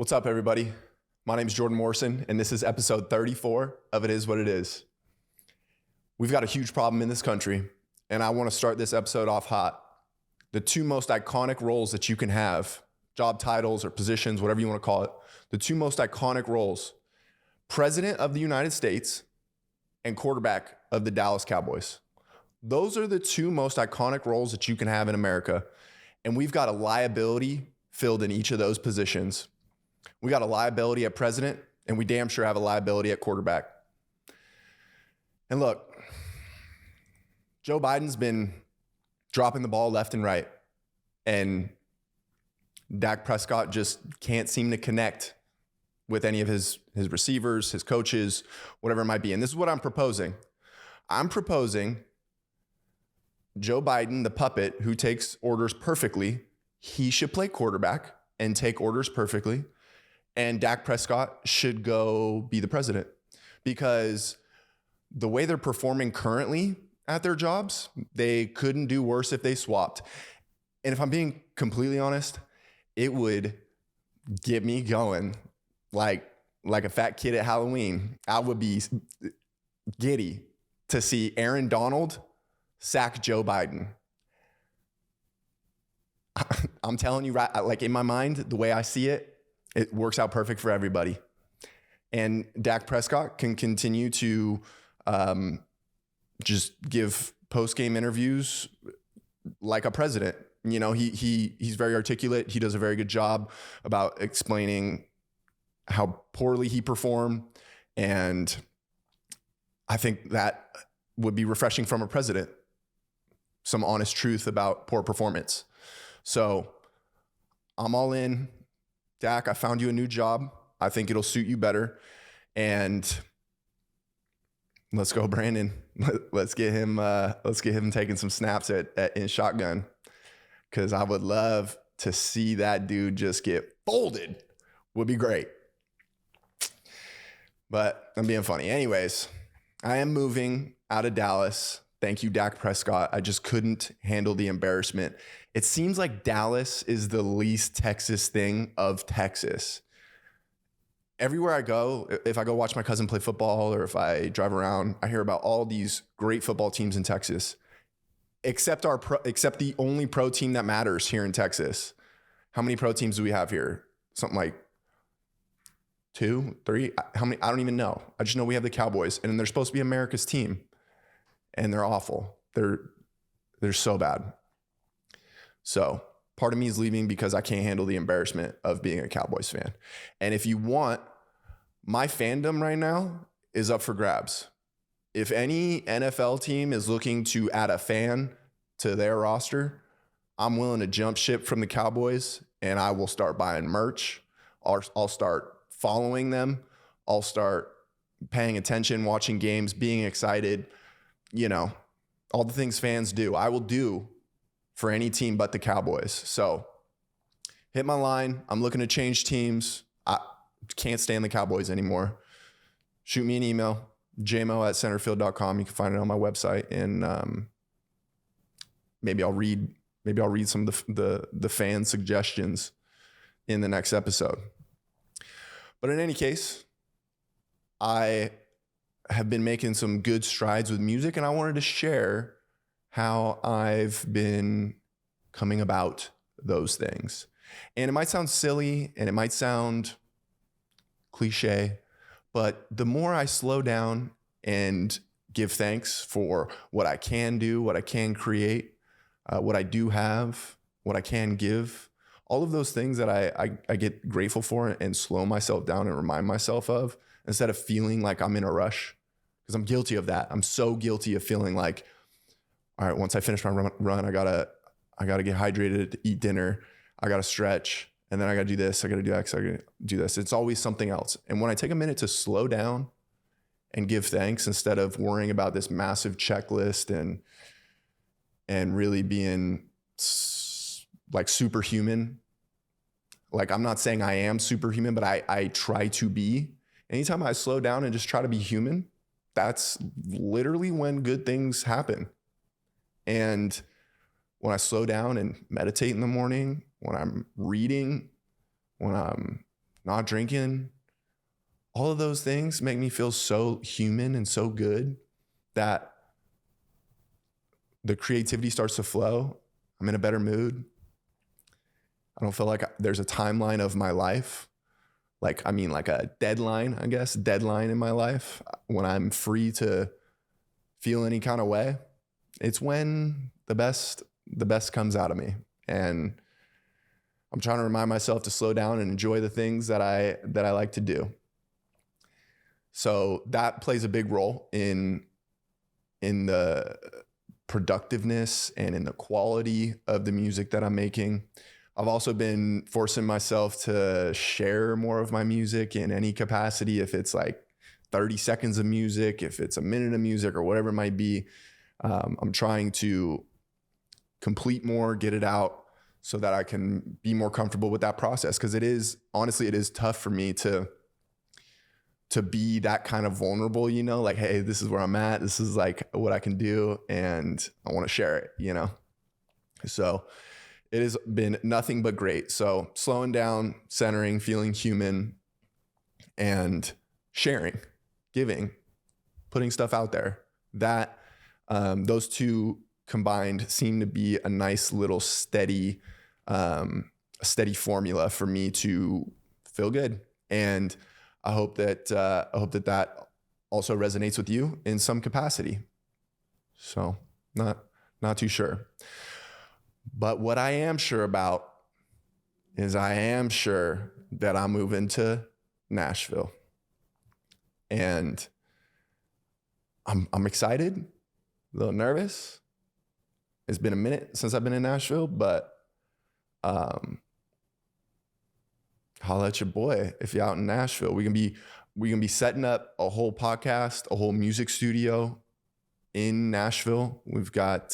What's up, everybody? My name is Jordan Morrison, and this is episode 34 of It Is What It Is. We've got a huge problem in this country, and I want to start this episode off hot. The two most iconic roles that you can have, job titles or positions, whatever you want to call it, the two most iconic roles, President of the United States and quarterback of the Dallas Cowboys. Those are the two most iconic roles that you can have in America, and we've got a liability filled in each of those positions. We got a liability at president, and we damn sure have a liability at quarterback. And look, Joe Biden's been dropping the ball left and right, and Dak Prescott just can't seem to connect with any of his receivers, his coaches, whatever it might be. And this is what I'm proposing. I'm proposing Joe Biden, the puppet who takes orders perfectly, he should play quarterback and take orders perfectly. And Dak Prescott should go be the president, because the way they're performing currently at their jobs, they couldn't do worse if they swapped. And if I'm being completely honest, it would get me going like a fat kid at Halloween. I would be giddy to see Aaron Donald sack Joe Biden. I'm telling you, right, like in my mind, the way I see it, it works out perfect for everybody. And Dak Prescott can continue to just give post-game interviews like a president. You know, he's very articulate. He does a very good job about explaining how poorly he performed. And I think that would be refreshing from a president. Some honest truth about poor performance. So I'm all in. Dak, I found you a new job. I think it'll suit you better. And let's go, Brandon. Let's get him taking some snaps in shotgun. Because I would love to see that dude just get folded. Would be great. But I'm being funny. Anyways, I am moving out of Dallas. Thank you, Dak Prescott. I just couldn't handle the embarrassment. It seems like Dallas is the least Texas thing of Texas. Everywhere I go, if I go watch my cousin play football or if I drive around, I hear about all these great football teams in Texas, except the only pro team that matters here in Texas. How many pro teams do we have here? Something like 2, 3. How many? I don't even know. I just know we have the Cowboys, and they're supposed to be America's team. And they're awful. They're so bad. So part of me is leaving because I can't handle the embarrassment of being a Cowboys fan. And if you want, my fandom right now is up for grabs. If any NFL team is looking to add a fan to their roster, I'm willing to jump ship from the Cowboys, and I will start buying merch. I'll start following them. I'll start paying attention, watching games, being excited. You know, all the things fans do, I will do for any team but the Cowboys. So hit my line. I'm looking to change teams. I can't stand the Cowboys anymore. Shoot me an email, jmo@centerfield.com. You can find it on my website. And maybe I'll read some of the fan suggestions in the next episode. But in any case, I have been making some good strides with music, and I wanted to share how I've been coming about those things. And it might sound silly and it might sound cliche, but the more I slow down and give thanks for what I can do, what I can create, what I do have, what I can give, all of those things that I get grateful for and slow myself down and remind myself of, instead of feeling like I'm in a rush. Because I'm guilty of that. I'm so guilty of feeling like, all right, once I finish my run, I gotta get hydrated, eat dinner, I gotta stretch, and then I gotta do this, I gotta do X, I gotta do this. It's always something else. And when I take a minute to slow down and give thanks instead of worrying about this massive checklist and really being like superhuman, like I'm not saying I am superhuman, but I try to be. Anytime I slow down and just try to be human, that's literally when good things happen. And when I slow down and meditate in the morning, when I'm reading, when I'm not drinking, all of those things make me feel so human and so good that the creativity starts to flow. I'm in a better mood. I don't feel like there's a timeline of my life. Like a deadline in my life when I'm free to feel any kind of way. It's when the best comes out of me. And I'm trying to remind myself to slow down and enjoy the things that I like to do. So that plays a big role in the productiveness and in the quality of the music that I'm making. I've also been forcing myself to share more of my music in any capacity. If it's like 30 seconds of music, if it's a minute of music or whatever it might be, I'm trying to complete more, get it out so that I can be more comfortable with that process. Cause it is tough for me to be that kind of vulnerable, you know, like, hey, this is where I'm at. This is like what I can do and I want to share it, you know? So it has been nothing but great. So slowing down, centering, feeling human, and sharing, giving, putting stuff out there. That those two combined seem to be a nice little steady formula for me to feel good. And I hope that also resonates with you in some capacity. So not too sure. But what I am sure about is I am sure that I'm moving to Nashville. And I'm excited, a little nervous. It's been a minute since I've been in Nashville, but holla at your boy if you're out in Nashville. We're gonna be setting up a whole podcast, a whole music studio in Nashville. We've got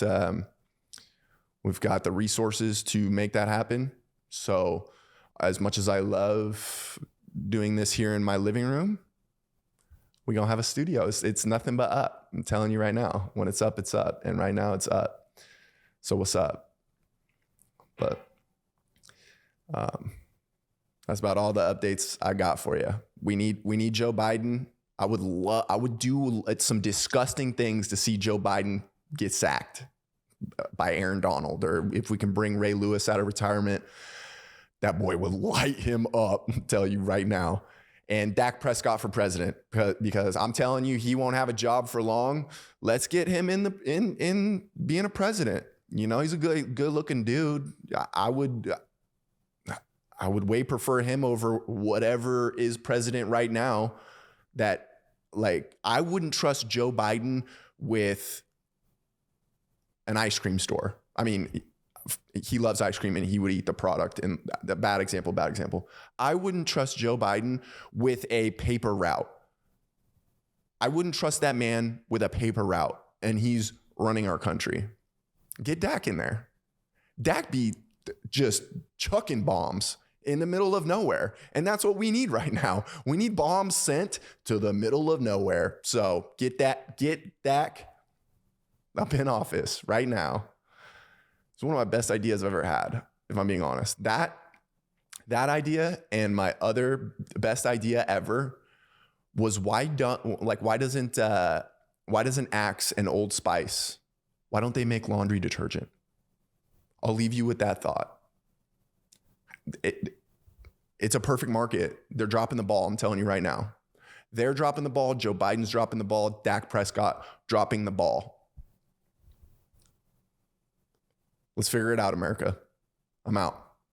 the resources to make that happen. So as much as I love doing this here in my living room, we're going to have a studio. It's nothing but up. I'm telling you right now, when it's up, it's up. And right now it's up. So what's up? But that's about all the updates I got for you. We need Joe Biden. I would do some disgusting things to see Joe Biden get sacked by Aaron Donald, or if we can bring Ray Lewis out of retirement, that boy would light him up, I'll tell you right now. And Dak Prescott for president, because I'm telling you, he won't have a job for long. Let's get him in being a president. You know, he's a good looking dude. I would way prefer him over whatever is president right now. That, like, I wouldn't trust Joe Biden with an ice cream store. I mean, he loves ice cream and he would eat the product. And the bad example. I wouldn't trust Joe Biden with a paper route. I wouldn't trust that man with a paper route, and he's running our country. Get Dak in there. Dak be just chucking bombs in the middle of nowhere. And that's what we need right now. We need bombs sent to the middle of nowhere. So get Dak up in office right now. It's one of my best ideas I've ever had, if I'm being honest. That idea and my other best idea ever was why doesn't Axe and Old Spice, why don't they make laundry detergent? I'll leave you with that thought. It's a perfect market. They're dropping the ball, I'm telling you right now. They're dropping the ball. Joe Biden's dropping the ball. Dak Prescott dropping the ball. Let's figure it out, America. I'm out.